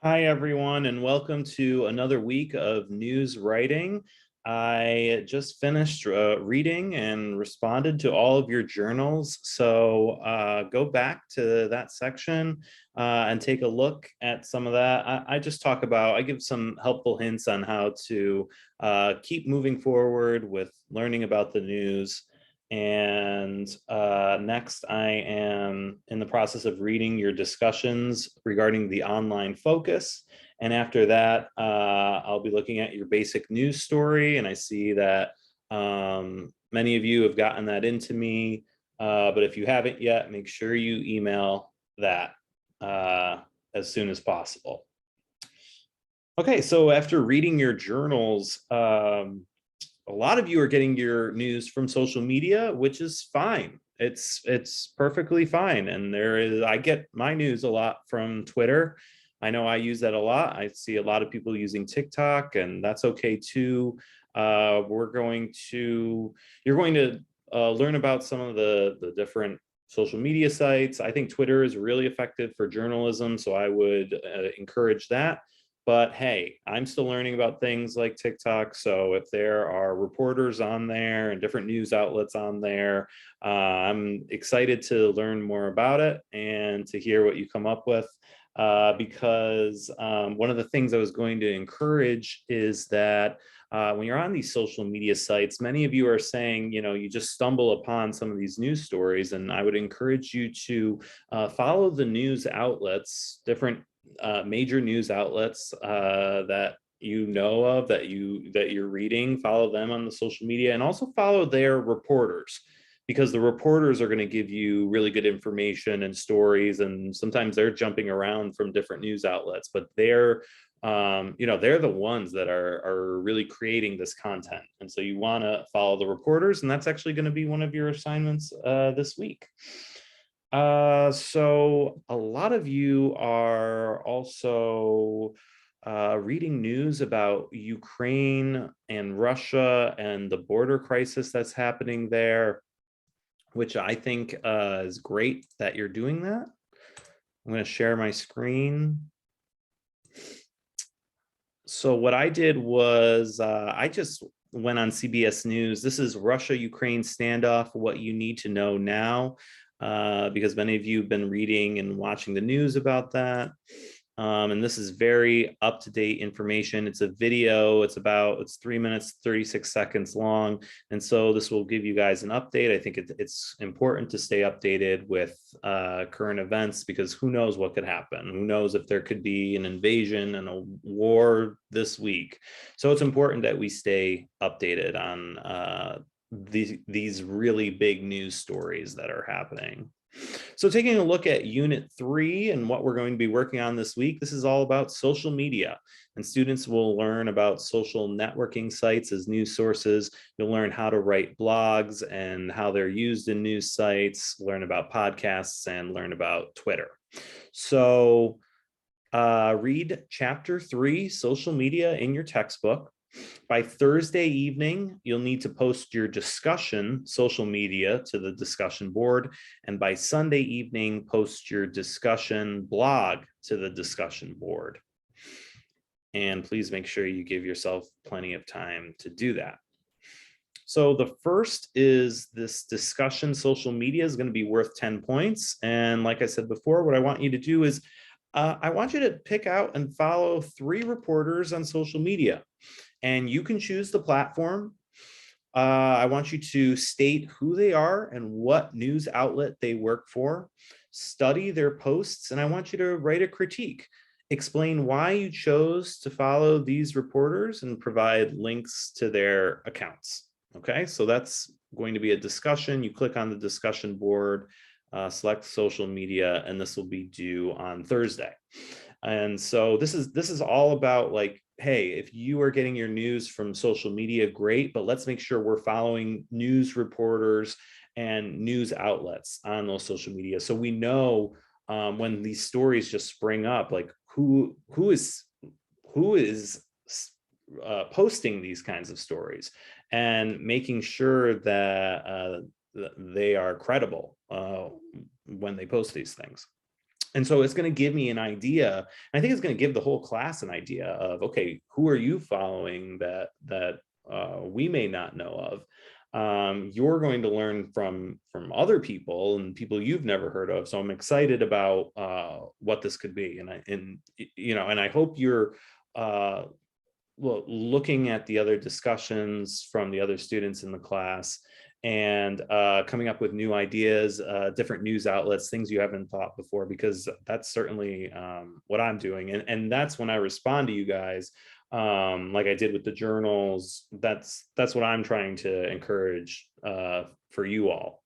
Hi, everyone, and welcome to another week of news writing. I just finished reading and responded to all of your journals. So go back to that section and take a look at some of that. I just talk about, I give some helpful hints on how to keep moving forward with learning about the news. And next, I am in the process of reading your discussions regarding the online focus. And after that, I'll be looking at your basic news story. And I see that many of you have gotten that into me. But if you haven't yet, make sure you email that as soon as possible. Okay, so after reading your journals, a lot of you are getting your news from social media, which is fine. It's perfectly fine. And I get my news a lot from Twitter. I know I use that a lot. I see a lot of people using TikTok, and that's okay too. You're going to learn about some of the different social media sites. I think Twitter is really effective for journalism, so I would encourage that. But hey, I'm still learning about things like TikTok. So if there are reporters on there and different news outlets on there, I'm excited to learn more about it and to hear what you come up with. Because one of the things I was going to encourage is that when you're on these social media sites, many of you are saying, you just stumble upon some of these news stories, and I would encourage you to follow the news outlets, different major news outlets that you know of, that you're reading. Follow them on the social media, and also follow their reporters, because the reporters are going to give you really good information and stories, and sometimes they're jumping around from different news outlets, but they're the ones that are really creating this content. And so you want to follow the reporters, and that's actually going to be one of your assignments this week. So a lot of you are also reading news about Ukraine and Russia and the border crisis that's happening there, which I think is great that you're doing that. I'm going to share my screen. So what I did was I just went on CBS News. This is Russia-Ukraine standoff, what you need to know now, because many of you have been reading and watching the news about that. And this is very up-to-date information. It's a video. It's 3 minutes, 36 seconds long. And so this will give you guys an update. I think it's important to stay updated with current events, because who knows what could happen? Who knows if there could be an invasion and a war this week? So it's important that we stay updated on these really big news stories that are happening. So taking a look at Unit 3 and what we're going to be working on this week, this is all about social media. And students will learn about social networking sites as news sources. You'll learn how to write blogs and how they're used in news sites, learn about podcasts, and learn about Twitter. So read Chapter 3, Social Media, in your textbook. By Thursday evening, you'll need to post your discussion social media to the discussion board. And by Sunday evening, post your discussion blog to the discussion board. And please make sure you give yourself plenty of time to do that. So the first is this discussion social media is going to be worth 10 points. And like I said before, what I want you to do is I want you to pick out and follow 3 reporters on social media. And you can choose the platform. I want you to state who they are and what news outlet they work for. Study their posts, and I want you to write a critique. Explain why you chose to follow these reporters and provide links to their accounts. Okay, so that's going to be a discussion. You click on the discussion board, select social media, and this will be due on Thursday. And so this is all about, like, hey, if you are getting your news from social media, great, but let's make sure we're following news reporters and news outlets on those social media, so we know when these stories just spring up, like who is posting these kinds of stories, and making sure that they are credible when they post these things. And so it's going to give me an idea. And I think it's going to give the whole class an idea of, okay, who are you following that we may not know of? You're going to learn from other people and people you've never heard of. So I'm excited about what this could be. And I hope you're well, looking at the other discussions from the other students in the class and coming up with new ideas, different news outlets, things you haven't thought before, because that's certainly what I'm doing. And that's when I respond to you guys, like I did with the journals. That's what I'm trying to encourage for you all.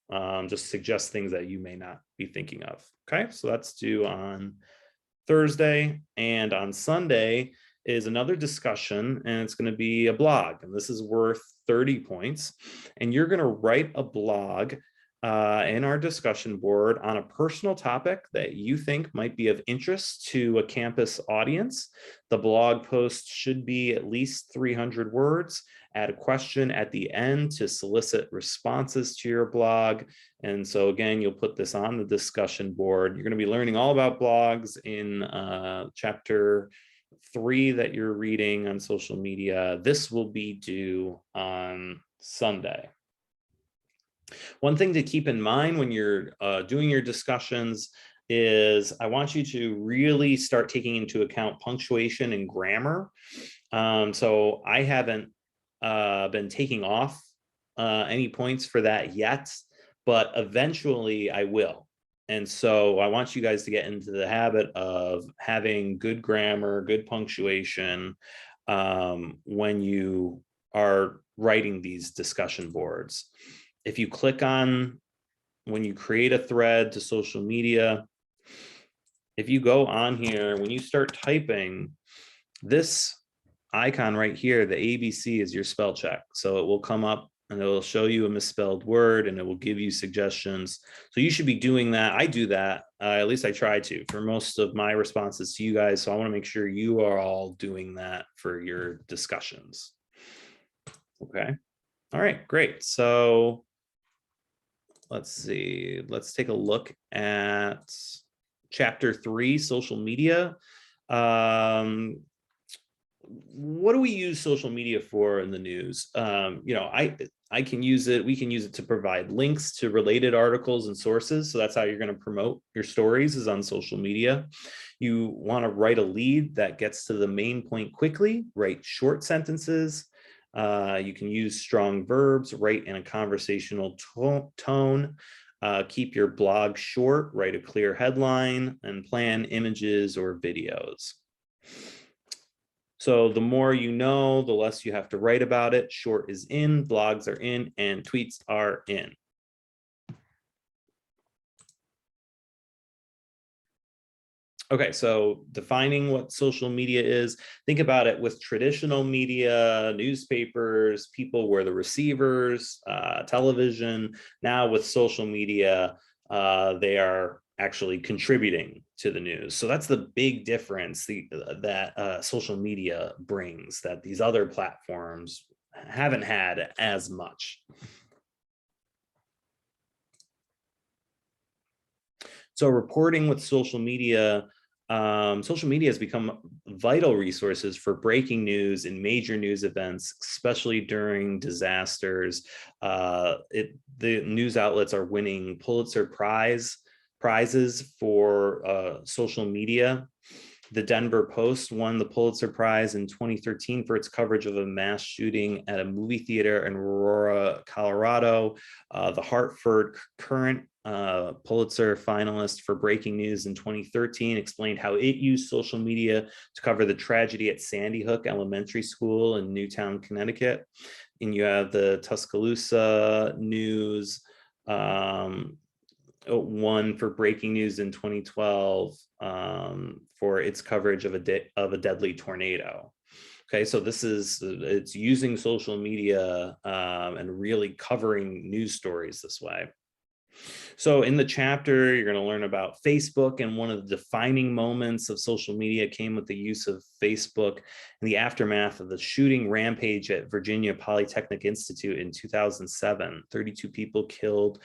Just suggest things that you may not be thinking of. Okay, so that's due on Thursday, and on Sunday is another discussion, and it's going to be a blog, and this is worth 30 points. And you're going to write a blog in our discussion board on a personal topic that you think might be of interest to a campus audience. The blog post should be at least 300 words. Add a question at the end to solicit responses to your blog. And so again, you'll put this on the discussion board. You're going to be learning all about blogs in chapter 3 that you're reading on social media. This will be due on Sunday. One thing to keep in mind when you're doing your discussions is I want you to really start taking into account punctuation and grammar. So I haven't been taking off any points for that yet, but eventually I will. And so I want you guys to get into the habit of having good grammar, good punctuation when you are writing these discussion boards. If you click on, when you create a thread to social media, if you go on here, when you start typing, this icon right here, the ABC, is your spell check. So it will come up and it will show you a misspelled word and it will give you suggestions. So you should be doing that. I do that, at least I try to, for most of my responses to you guys. So I want to make sure you are all doing that for your discussions. Okay. All right, great. So let's see, let's take a look at chapter 3, social media. What do we use social media for in the news? I can use it. We can use it to provide links to related articles and sources. So that's how you're going to promote your stories, is on social media. You want to write a lead that gets to the main point quickly, write short sentences. You can use strong verbs, write in a conversational tone. Keep your blog short, write a clear headline, and plan images or videos. So the more you know, the less you have to write about it. Short is in, blogs are in, and tweets are in. Okay, so defining what social media is, think about it with traditional media, newspapers, people were the receivers, television. Now with social media, they are actually contributing to the news. So that's the big difference that social media brings, that these other platforms haven't had as much. So reporting with social media has become vital resources for breaking news and major news events, especially during disasters. The news outlets are winning Pulitzer prizes for social media. The Denver Post won the Pulitzer Prize in 2013 for its coverage of a mass shooting at a movie theater in Aurora, Colorado. The Hartford Courant, Pulitzer finalist for breaking news in 2013, explained how it used social media to cover the tragedy at Sandy Hook Elementary School in Newtown, Connecticut. And you have the Tuscaloosa News, one for breaking news in 2012 for its coverage of a deadly tornado. Okay, so it's using social media and really covering news stories this way. So in the chapter, you're going to learn about Facebook, and one of the defining moments of social media came with the use of Facebook in the aftermath of the shooting rampage at Virginia Polytechnic Institute in 2007. 32 people killed